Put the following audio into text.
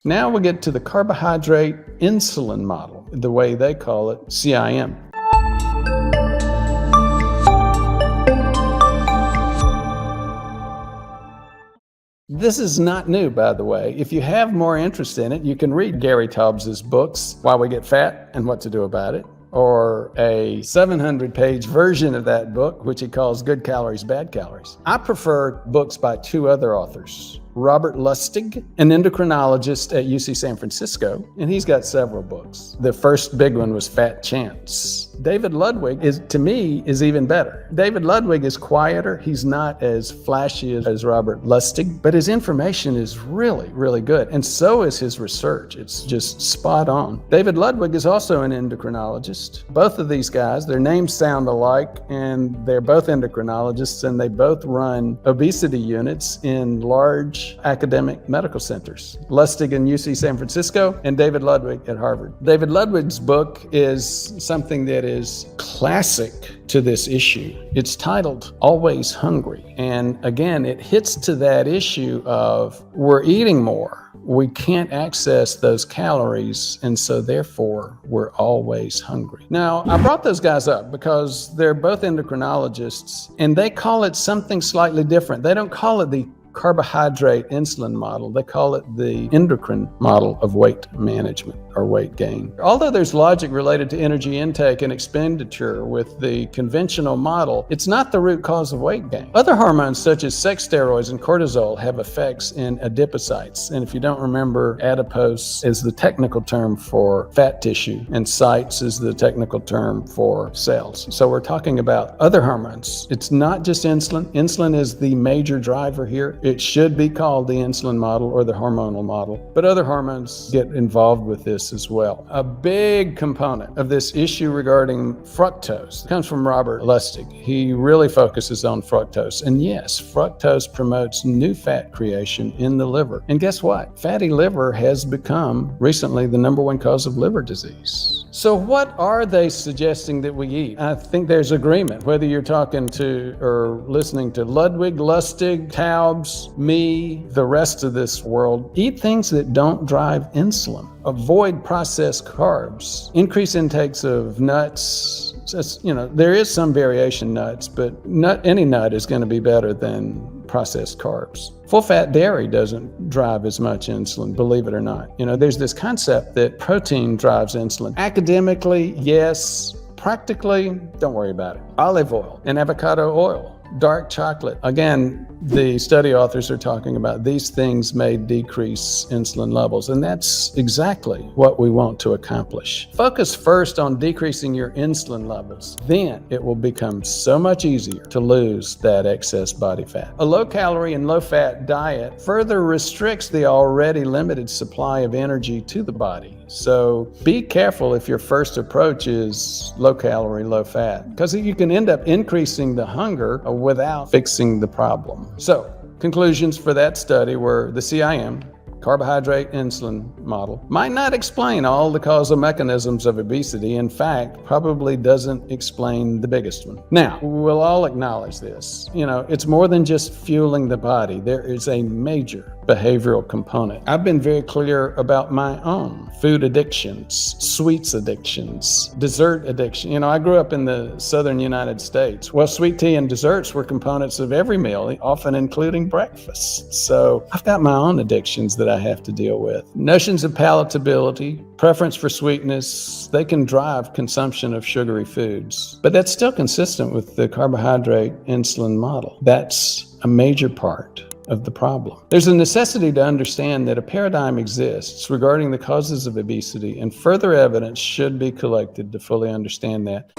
Now we get to the carbohydrate insulin model, the way they call it, CIM. This is not new, by the way. If you have more interest in it, you can read Gary Taubes' books, Why We Get Fat and What to Do About It, or a 700-page version of that book, which he calls Good Calories, Bad Calories. I prefer books by two other authors, Robert Lustig, an endocrinologist at UC San Francisco, and he's got several books. The first big one was Fat Chance. David Ludwig to me, is even better. David Ludwig is quieter. He's not as flashy as Robert Lustig, but his information is really, really good. And so is his research. It's just spot on. David Ludwig is also an endocrinologist. Both of these guys, their names sound alike, and they're both endocrinologists, and they both run obesity units in large academic medical centers. Lustig in UC San Francisco and David Ludwig at Harvard. David Ludwig's book is something that is classic to this issue. It's titled Always Hungry. And again, it hits to that issue of we're eating more. We can't access those calories, and so therefore we're always hungry. Now, I brought those guys up because they're both endocrinologists, and they call it something slightly different. They don't call it the carbohydrate insulin model. They call it the endocrine model of weight management or weight gain. Although there's logic related to energy intake and expenditure with the conventional model, it's not the root cause of weight gain. Other hormones such as sex steroids and cortisol have effects in adipocytes. And if you don't remember, adipose is the technical term for fat tissue, and cytes is the technical term for cells. So we're talking about other hormones. It's not just insulin. Insulin is the major driver here. It should be called the insulin model or the hormonal model, but other hormones get involved with this as well. A big component of this issue regarding fructose comes from Robert Lustig. He really focuses on fructose. And yes, fructose promotes new fat creation in the liver. And guess what? Fatty liver has become recently the #1 cause of liver disease. So what are they suggesting that we eat? I think there's agreement, whether you're talking to or listening to Ludwig, Lustig, Taubes, me, the rest of this world. Eat things that don't drive insulin. Avoid processed carbs. Increase intakes of nuts. There is some variation nuts, but any nut is going to be better than processed carbs. Full-fat dairy doesn't drive as much insulin, believe it or not. There's this concept that protein drives insulin. Academically, yes. Practically, don't worry about it. Olive oil and avocado oil. Dark chocolate. Again, the study authors are talking about these things may decrease insulin levels, and that's exactly what we want to accomplish. Focus first on decreasing your insulin levels. Then it will become so much easier to lose that excess body fat. A low-calorie and low-fat diet further restricts the already limited supply of energy to the body. So be careful if your first approach is low-calorie, low-fat, because you can end up increasing the hunger without fixing the problem. So, conclusions for that study were the CIM, carbohydrate insulin model, might not explain all the causal mechanisms of obesity. In fact, probably doesn't explain the biggest one. Now, we'll all acknowledge this. It's more than just fueling the body. There is a major behavioral component. I've been very clear about my own food addictions, sweets addictions, dessert addiction. I grew up in the southern United States. Well, sweet tea and desserts were components of every meal, often including breakfast. So I've got my own addictions that I have to deal with. Notions of palatability, preference for sweetness, they can drive consumption of sugary foods. But that's still consistent with the carbohydrate insulin model. That's a major part of the problem. There's a necessity to understand that a paradigm exists regarding the causes of obesity, and further evidence should be collected to fully understand that.